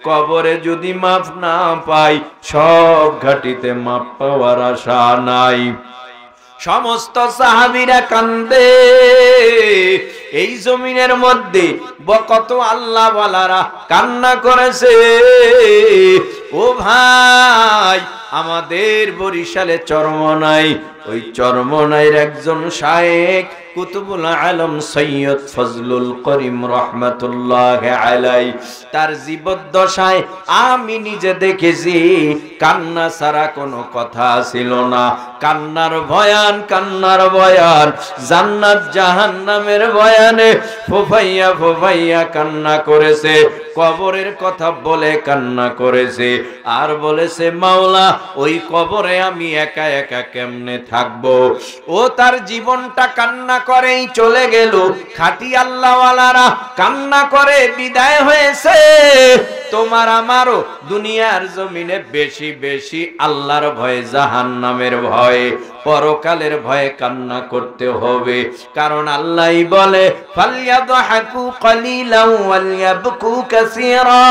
কবরে যদি মাফ না পাই, সব ঘাটিতে মাফ পাওয়ার আশা নাই। সমস্ত সাহাবীরা কান্দে। এই জমিনের মধ্যে কত আল্লাহ ওয়ালারা কান্না করেছে। ও ভাই, আমাদের বরিশালে চরমনাই, ওই চরমনাইয়ের একজন শায়েখ কুতুবুল আলম সৈয়দ ফজলুল করিম রহমাতুল্লাহ আলাই, তার জীবদ্দশায় আমি নিজে দেখেছি, কান্না ছাড়া কোনো কথা ছিল না। কান্নার বয়ান, কান্নার বয়ান, জান্নাত জাহান্নামের বয়ানে ফুফাইয়া ফুফাইয়া কান্না করেছে। কবরের কথা বলে কান্না করেছে, আর বলেছে, মাওলা, ওই কবরে আমি একা একা কেমনে থাকবো? ও তার জীবনটা কান্না করেই চলে গেল। খাঁটি আল্লাহওয়ালারা কান্না করে বিদায় হয়েছে। তোমার আমারও দুনিয়ার জমিনে বেশি বেশি আল্লাহর ভয়ে, জাহান্নামের ভয়ে, পরকালের ভয়ে কান্না করতে হবে। কারণ আল্লাহই বলে, ফালইয়াদহাকু কালিলান ওয়ালইয়াবকু কাসীরা,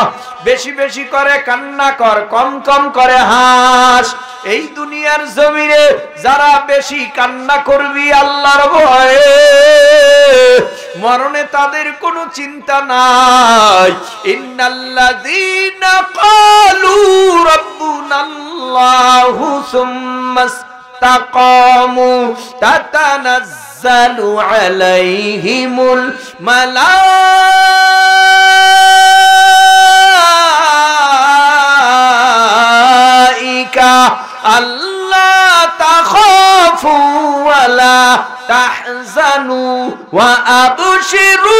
বেশি বেশি করে কান্না কর, কম কম করে হাস। এই দুনিয়ার জমিনে যারা বেশি কান্না করবি আল্লাহর ভয়ে, মরণে তাদের কোনো চিন্তা নাই। ইন্নাল্লাযীনা ক্বালু রাব্বুনাল্লাহু সুম্মা ইসতাকামু তাতানাজ্জালু আলাইহিমুল মালাইকা আল্লা তাখাফু ওয়ালা তাহজানু ওয়া আবশিরু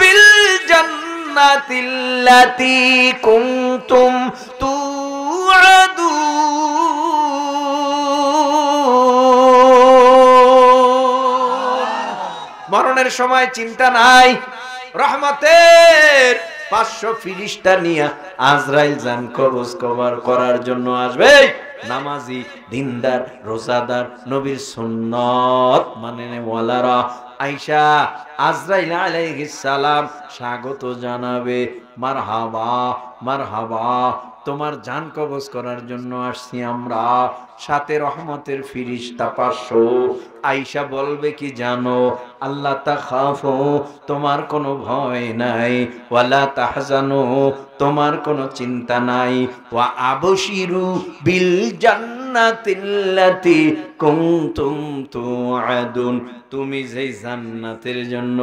বিল জান্নাতিল্লাতী কুনতুম তুআদুন। মরণের সময় চিন্তা নাই। রহমতের 500 ফিরিস্তা নিয়ে আজরাইল জান কবজ করার জন্য আসবে। নামাজি, দিনদার, রোজাদার, নবীর সুন্নত মানে ওয়ালারা আয়েশা আজরাইল আলাইহিস সালাম স্বাগত জানাবে। মারহাবা মারহাবা, তোমার জান কবজ করার জন্য আসছি আমরা, সাথে রহমতের ফিরিস্তা 500। আয়েশা বলবে কি জানো? আল্লাহ তাখাফু, তোমার কোনো ভয় নাই, ওয়ালা তাহজানু, তোমার কোনো চিন্তা নাই, ওয়া আবশিরু বিল জান্নাতিল্লাতী কুনতুম তুআদুন, তুমি যেই জান্নাতের জন্য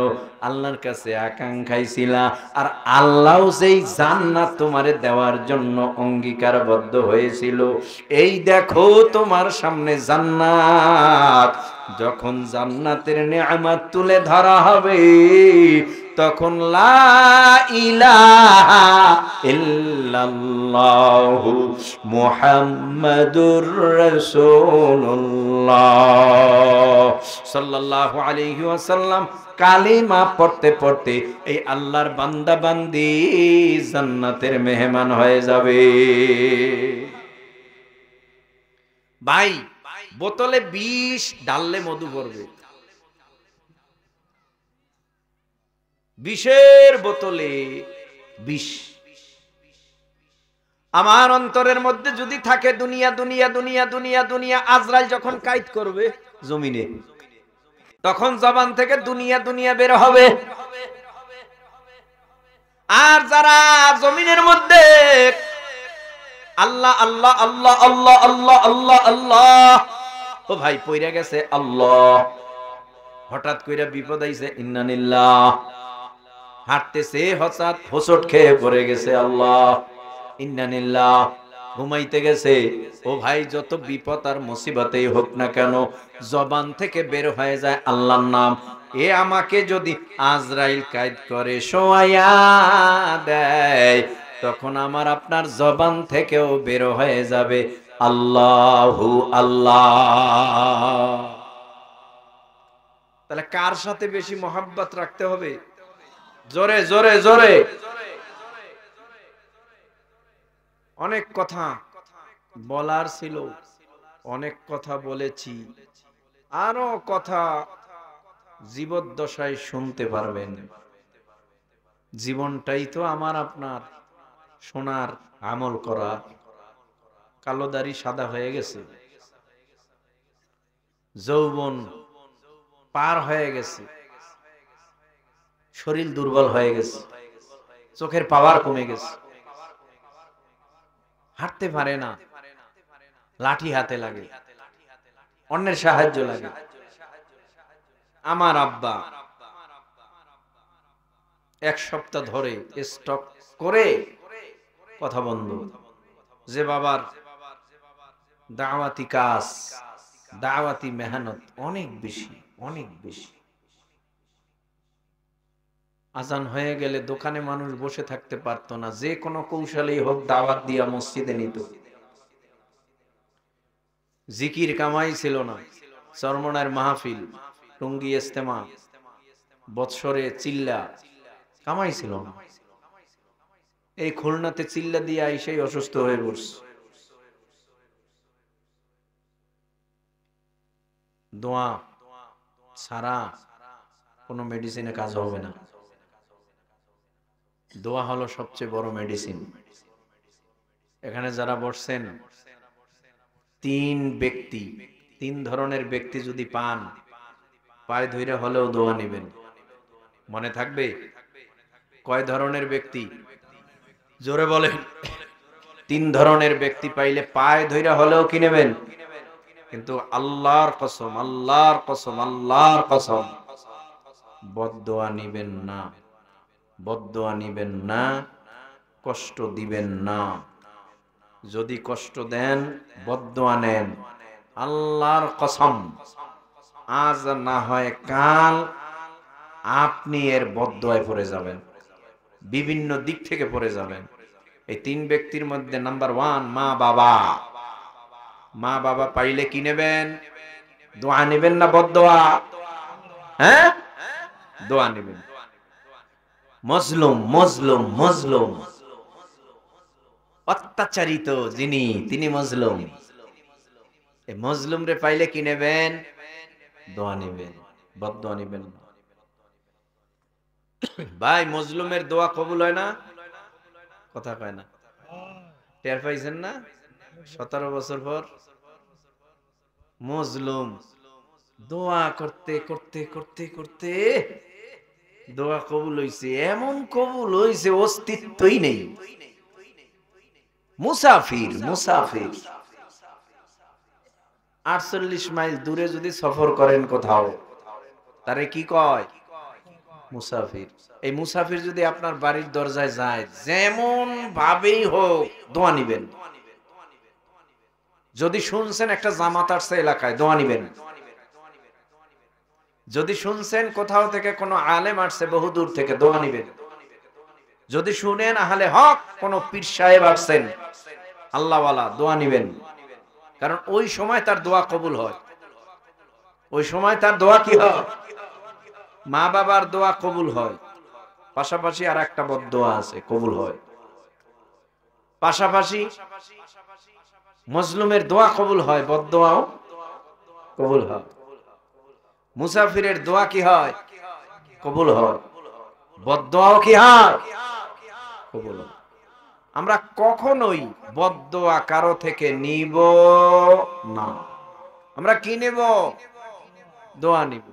আল্লাহর কাছে আকাঙ্ক্ষায় ছিলা, আর আল্লাহও যেই জান্নাত তোমারে দেওয়ার জন্য অঙ্গীকারবদ্ধ হয়েছিল, এই দেখো তোমার সামনে জান্নাত। যখন জান্নাতের নেয়ামত তুলে ধরা হবে, তখন লা ইলাহা ইল্লাল্লাহু মুহাম্মাদুর রাসূলুল্লাহ সাল্লাল্লাহু আলাইহি ওয়াসাল্লাম কালিমা পড়তে পড়তে এই আল্লাহর বান্দা বান্দি জান্নাতের মেহমান হয়ে যাবে। ভাই, বোতলে বিষ ঢাললে মধু পড়বে। বিষের বোতলে বিষ। আমার অন্তরের মধ্যে যদি থাকে দুনিয়া দুনিয়া দুনিয়া দুনিয়া দুনিয়া, আজরাইল যখন কায়েদ করবে জমিনে, তখন জবান থেকে দুনিয়া দুনিয়া বের হবে। আর যারা জমিনের মধ্যে আল্লাহ আল্লাহ আল্লাহ আল্লাহ আল্লাহ আল্লাহ আল্লাহ, ও ভাই পইরা গেছে আল্লাহ, হঠাৎ কইরা বিপদ আইছে ইন্নালিল্লাহ, হাঁটতেছে হঠাৎ হোঁচট খেয়ে পড়ে গেছে আল্লাহ ইন্নালিল্লাহ, ঘুমাইতে গেছে, ও ভাই যত বিপদ আর মুসিবতেই হোক না কেন জবান থেকে বের হয়ে যায় আল্লাহর নাম। এ আমাকে যদি আজরাইল কায়েদ করে শোয়াইয়া দেয়, তখন আমার আপনার জবান থেকেও বের হয়ে যাবে আল্লাহু আল্লাহ। তাহলে কার সাথে বেশি মহব্বত রাখতে হবে? জোরে জোরে জোরে। অনেক কথা বলার ছিল, অনেক কথা বলেছি, আরো কথা জীবদ্দশায় শুনতে পারবেন। জীবনটাই তো আমার আপনার শোনার, আমল করা। কালো দাড়ি সাদা হয়ে গেছে, যৌবন পার হয়ে গেছে, শরীর দুর্বল হয়ে গেছে, চোখের পাওয়ার কমে গেছে, হাঁটতে পারে না, লাঠি হাতে লাগে, অন্যের সাহায্য লাগে। আমার আব্বা এক সপ্তাহ ধরে স্টক করে কথা বন্ধ, যে বাবার দাওয়াতি কাজ, দাওয়াতি মেহনত অনেক বেশি, অনেক বেশি। আজান হয়ে গেলে দোকানে মানুষ বসে থাকতে পারতো না, যে কোনো কৌশলেই হোক দাওয়াত দিয়া মসজিদে নিত। জিকির কামাই ছিল না, চরমনার মাহফিল, টুঙ্গি ইস্তেমা, বৎসরে চিল্লা, কামাই ছিল না। এই খুলনাতে চিল্লা দিয়ে আইসাই অসুস্থ হয়ে পড়ছে। দোয়া ছাড়া কোনো মেডিসিনে কাজ হবে না। দোয়া হলো সবচেয়ে বড় মেডিসিন। এখানে যারা বসছেন, তিন ধরনের ব্যক্তি যদি পান, পায়ে ধইরা হলেও দোয়া নেবেন। মনে থাকবে? কয় ধরনের ব্যক্তি? জোরে বলেন। 3 ধরনের ব্যক্তি পাইলে পায়ে ধইরা হলেও কি নেবেন? কিন্তু আল্লাহর কসম, আল্লাহর কসম, আল্লাহর কসম, বদদোয়া নিবেন না, বদদোয়া নিবেন না, কষ্ট দিবেন না। যদি কষ্ট দেন, বদদোয়া নেন, আল্লাহর কসম আজ না হয় কাল আপনি এর বদদোয়ায় পড়ে যাবেন, বিভিন্ন দিক থেকে পড়ে যাবেন। এই 3 ব্যক্তির মধ্যে নাম্বার 1 মা বাবা। মা বাবা পাইলে কি নেবেন? দোয়া নেবেন না বদদোয়া? হ্যাঁ, দোয়া নেবেন। মজলুম মজলুম মজলুম, অত্যাচারিত যিনি, তিনি মজলুম। এই মজলুম রে পাইলে কি নেবেন? দোয়া নেবেন, বদদোয়া নেবেন না। ভাই মজলুমের দোয়া কবুল হয় না, কথা কয় না। টের পাইছেন না? 17 বছর পর মজলুম দোয়া করতে করতে করতে করতে দোয়া কবুল হইছে, এমন কবুল হইছে অস্তিত্বই নেই। মুসাফির, মুসাফির 48 মাইল দূরে যদি সফর করেন কোথাও, তারে কি কয়? মুসাফির। এই মুসাফির যদি আপনার বাড়ির দরজায় যায়, যেমন ভাবেই হোক দোয়া নিবেন। যদি শুনছেন একটা জামাত আসছে এলাকায়, দোয়া নিবেন। যদি শুনছেন কোথাও থেকে কোনো আলেম আসছে বহু দূর থেকে, দোয়া নিবেন। যদি শুনেন আহলে হক কোনো পীর সাহেব আসছেন আল্লাহওয়ালা, দোয়া নিবেন। কারণ ওই সময় তার দোয়া কবুল হয়, ওই সময় তার দোয়া কি হয়? মা বাবার দোয়া কবুল হয়, পাশাপাশি আর একটা বদদোয়া আছে, কবুল হয়। পাশাপাশি মজলুমের দোয়া কবুল হয়, বদদোয়াও কবুল হয়। মুসাফিরের দোয়া কি হয়? কবুল হয়। বদদোয়াও কি হয়? কবুল হয়। আমরা কখনোই বদদোয়া কারো থেকে নিব না। আমরা কি নেব? দোয়া নিব।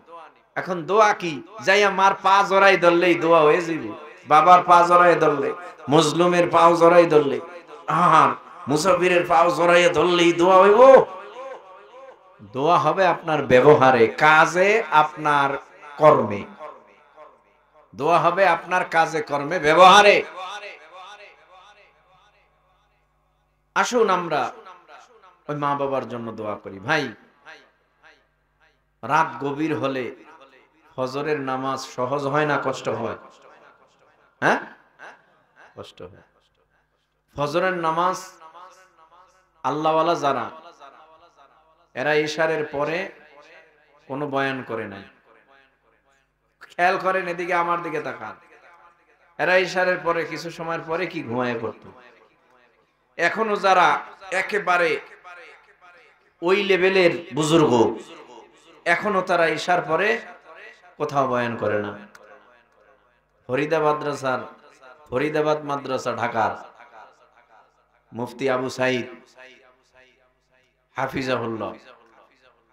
এখন দোয়া কি? যাইয়া মার পা জড়াই ধরলেই দোয়া হয়ে যাবে? বাবার পা জড়াই ধরলে, মজলুমের পাও জড়াই ধরলে, আর মুসাফিরের পাও জড়াইয়া ধরলেই দোয়া হইব? দোয়া হবে আপনার ব্যবহারে, কাজে, আপনার কর্মে। দোয়া হবে আপনার কাজে, কর্মে, ব্যবহারে। আসুন আমরা ওই মা বাবার জন্য দোয়া করি। ভাই, রাত গভীর হলে ফজরের নামাজ সহজ হয় না কষ্ট হয়? হ্যাঁ, কষ্ট হয়। ফজরের নামাজ আল্লাহওয়ালা যারা, এরা ইশারের পরে কোনো বয়ান করে নাই। খেয়াল করেন, এদিকে আমার দিকে তাকান। এরা ইশারের পরে কিছু সময়ের পরে কি ঘুমায় পড়তো। এখনো যারা একেবারে ওই লেভেলের বুজুর্গ, এখনো তারা ইশার পরে কোথাও বয়ান করে না। ফরিদাবাদ মাদ্রাসা ঢাকার মুফতি আবু সাইদ হাফিজাহুল্লাহ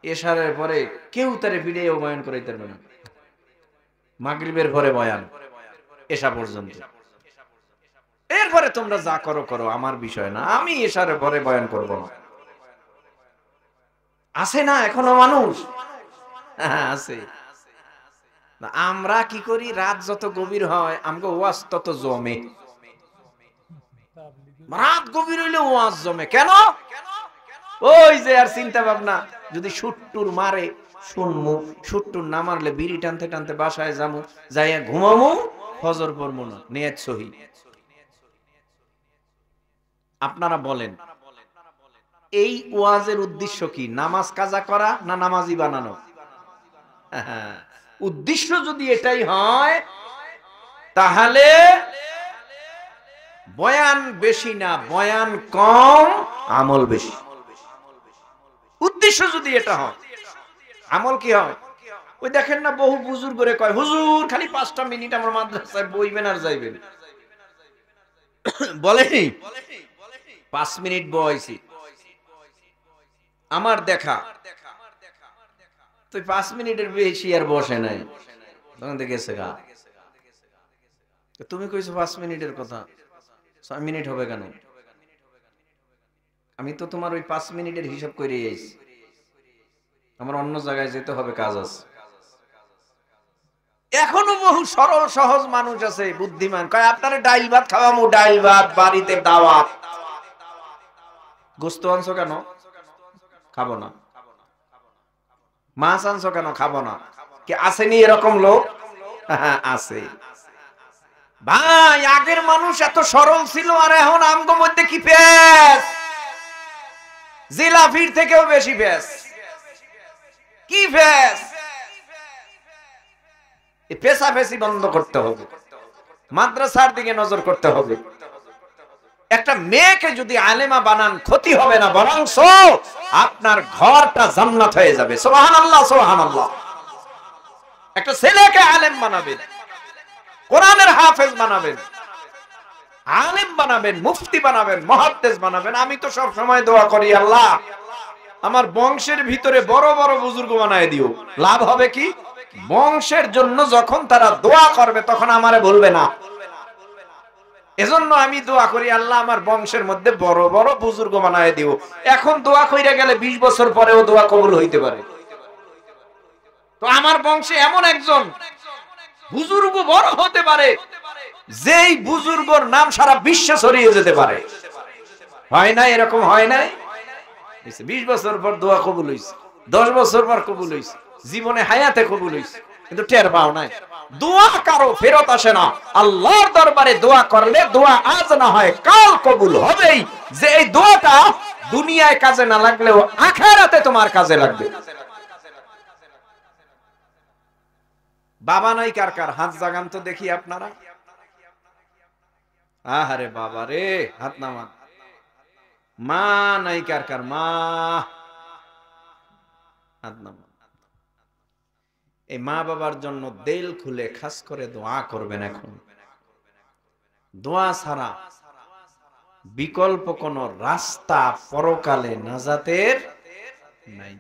ইশারের পরে কেউ তারে ভিডিও বয়ান করাইতে পারবে না। মাগরিবের পরে বয়ান, এশা পর্যন্ত। এরপরে তোমরা যা করো করো, আমার বিষয় না, আমি ইশারের পরে বয়ান করব না। আছে না এখনো মানুষ? হ্যাঁ, আছে। আমরা কি করি? রাত যত গভীর হয় আমাকে ওয়াজ তত জমে। রাত গভীর হইলে ওয়াজ জমে কেন? ওই যে আর চিন্তা ভাবনা, যদি সুট্টুর মারে শুনমু, সুট্টুর না মারলে বিড়ি টানতে টানতে বাসায় যামু, যাইয়া ঘুমামু, ফজর পড়মু না। নিয়ত সহি। আপনারা বলেন, এই ওয়াজের উদ্দেশ্য কি? নামাজ কাজা করা না নামাজি বানানো? উদ্দেশ্য যদি এটাই হয়, তাহলে বয়ান বেশি না, বয়ান কম, আমল বেশি। উদ্দেশ্য যদি এটা হয়, আমল কি হয়? ওই দেখেন না, বহু বুজুর্গরে কয়, হুজুর খালি 5টা মিনিট আমার মাদ্রাসায় বইবেন আর যাইবেন। বলেনি 5 মিনিট বইছি, আমার দেখা। তুই 5 মিনিটের বেশি আর বসে নাই, তখন গেছে গা। তুমি কইছো 5 মিনিটের কথা, 6 মিনিট হবে কেন? আমি তো তোমার ওই 5 মিনিটের হিসাব করে আইছি, আমার অন্য জায়গায় যেতে হবে, কাজ আছে। এখনো বহু সরল সহজ মানুষ আছে, বুদ্ধিমান, কয় আপনারে ডাইল ভাত খাওয়ামু, ডাইল ভাত, বাড়িতে দাওয়াত। গোস্ত আনছো কেন? খাবো না। মাছ আনছো কেন? খাবো না। কি আসেনি এরকম লোক? আছে। ভাই, আগের মানুষ এত সরল ছিল, আর এখন আমগো মধ্যে কি পেস? জিলাফির থেকেও বেশি পেস। কি পেস? এই পেশাপেশি বন্ধ করতে হবে, মাদ্রাসার দিকে নজর করতে হবে। একটা মেয়েকে যদি আলেমা বানান, ক্ষতি হবে না, বরং আপনার ঘরটা জান্নাত হয়ে যাবে। সুবহানাল্লাহ, সুবহানাল্লাহ। একটা ছেলেকে আলেম বানাবেন, কোরআনের হাফেজ বানাবেন, আলেম বানাবেন, মুফতি বানাবেন, মুহাদ্দিস বানাবেন। আমি তো সব সময় দোয়া করি, আল্লাহ আমার বংশের ভিতরে বড় বড় বুজুর্গ বানায় দিও। লাভ হবে কি? বংশের জন্য যখন তারা দোয়া করবে, তখন আমারে বলবে না। এজন্য আমি দোয়া করি, আল্লাহ আমার বংশের মধ্যে বড় বড় বুজুর্গ বানায় দিও। এখন দোয়া কইরা গেলে 20 বছর পরেও দোয়া কবুল হইতে পারে। তো আমার বংশে এমন একজন বুজুর্গ বড় হতে পারে, যেই বুজুর্গর নাম সারা বিশ্বে ছড়িয়ে যেতে পারে। হয় না? এরকম হয় নাই? 20 বছর পর দোয়া কবুল হইছে, 10 বছর পর কবুল হইছে, জীবনে হায়াতে কবুল হইছে, কিন্তু টের পাও নাই। দোয়া কারো ফেরত আসে না। আল্লাহর দরবারে দোয়া করলে দোয়া আজ না হয় কাল কবুল হবেই। যে এই দোয়াটা দুনিয়ায় কাজে না লাগলেও আখিরাতে তোমার কাজে লাগবে। বাবা নাই কার কার? হাত জাগান তো দেখি আপনারা। আহারে বাবা রে, হাত নামান। মা নাই কার কার? মা, হাত নামান। এই মা বাবার জন্য দিল খুলে খাস করে দোয়া করবেন। এখন দোয়া ছাড়া বিকল্প কোন রাস্তা পরকালে নাজাতের নাই।